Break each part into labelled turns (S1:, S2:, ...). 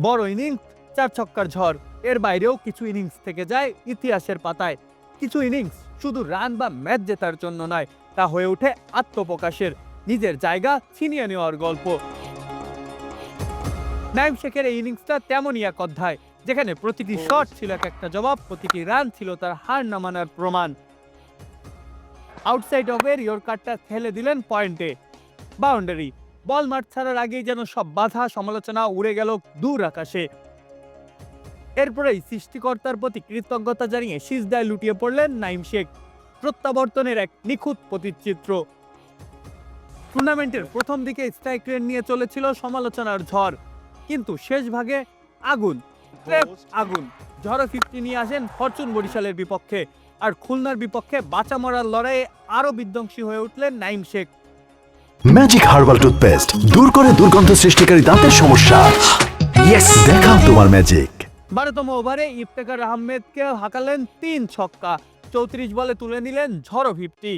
S1: বড় ইনিংস, 4 ছক্কার ঝড়। এর বাইরেও কিছু ইনিংস থেকে যায় ইতিহাসের পাতায়। কিছু ইনিংস শুধু রান বা ম্যাচ জেতার জন্য নয়, তা হয়ে ওঠে আত্মপ্রকাশের, নিজের জায়গা ছিনিয়ে নেওয়ার গল্প। নাইম শেখের এই ইনিংসটা তেমনই এক অধ্যায়, যেখানে প্রতিটি শট ছিল এক একটা জবাব, প্রতিটি রান ছিল তার হার না মানার প্রমাণ। আউটসাইড অফের ইয়র্কারটা ঠেলে দিলেন পয়েন্টে, বাউন্ডারি। বল মাঠ ছাড়ার আগেই যেন সব বাধা সমালোচনা উড়ে গেল দূর আকাশে। এরপরেই সৃষ্টিকর্তার প্রতি কৃতজ্ঞতা জানিয়ে সিজদায় লুটিয়ে পড়লেন নাইম শেখ, প্রত্যাবর্তনের এক নিখুঁত প্রতিচিত্র। টুর্নামেন্টের প্রথম দিকে স্ট্রাইক রেট নিয়ে চলেছিল সমালোচনার ঝড়, কিন্তু শেষ ভাগে আগুন, আগুন। ঝড়ো 50 নিয়ে আসেন ফরচুন বরিশালের বিপক্ষে, আর খুলনার বিপক্ষে বাঁচা মরার লড়াইয়ে আরো বিধ্বংসী হয়ে উঠলেন Naim Sheikh.
S2: Magic herbal toothpaste দূর করে দুর্গন্ধ সৃষ্টিকারী দাঁতের সমস্যা। ইয়েস, দেখাও তোমার ম্যাজিক।
S1: 12তম ওভারে ইফতেখার আহমেদকে হাঁকালেন 3 ছক্কা, 34 বলে তুলে নিলেন ঝড়ো 50।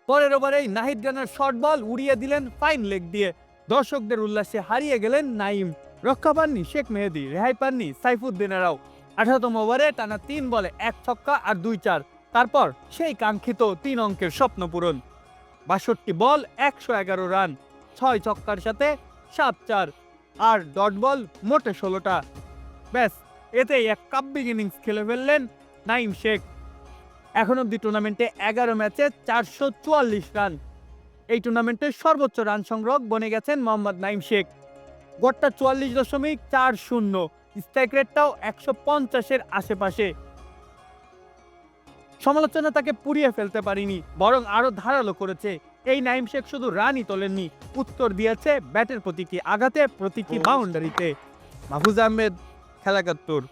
S1: পরের ওভারেই নাহিদ রানার শর্ট বল উড়িয়ে দিলেন ফাইন লেগ দিয়ে। দর্শকদের উল্লাসে হারিয়ে গেলেন নাইম। রক্ষা পাননি শেখ মেহেদী, রেহাই পাননি সাইফুদ্দিনেরাও। 18তম ওভারে টানা 3 বলে 1 ছক্কা আর 2 চার। তারপর সেই কাঙ্ক্ষিত 3 অঙ্কের স্বপ্ন পূরণ। 62 বল 111 রান, 6 ছক্কার সাথে 7 চার, আর ডট বল মোটে 16টা। ব্যাস, এতেই এক কাব্যিক ইনিংস খেলে ফেললেন নাইম শেখ। এখন অব্দি টুর্নামেন্টে 11 ম্যাচে 444 রান। এই টুর্নামেন্টের সর্বোচ্চ রান সংগ্রহ বনে গেছেন মোহাম্মদ নাইম শেখ। গড়টা 44.40, স্ট্রাইক রেটটাও 150-এর আশেপাশে। সমালোচনা তাকে পুড়িয়ে ফেলতে পারেনি, বরং আরো ধারালো করেছে। এই নাইম শেখ শুধু রানই তোলেননি, উত্তর দিয়েছে ব্যাটের প্রতীকী আঘাতে, প্রতীকী বাউন্ডারিতে। মাহফুজ আহমেদ, খেলা 71।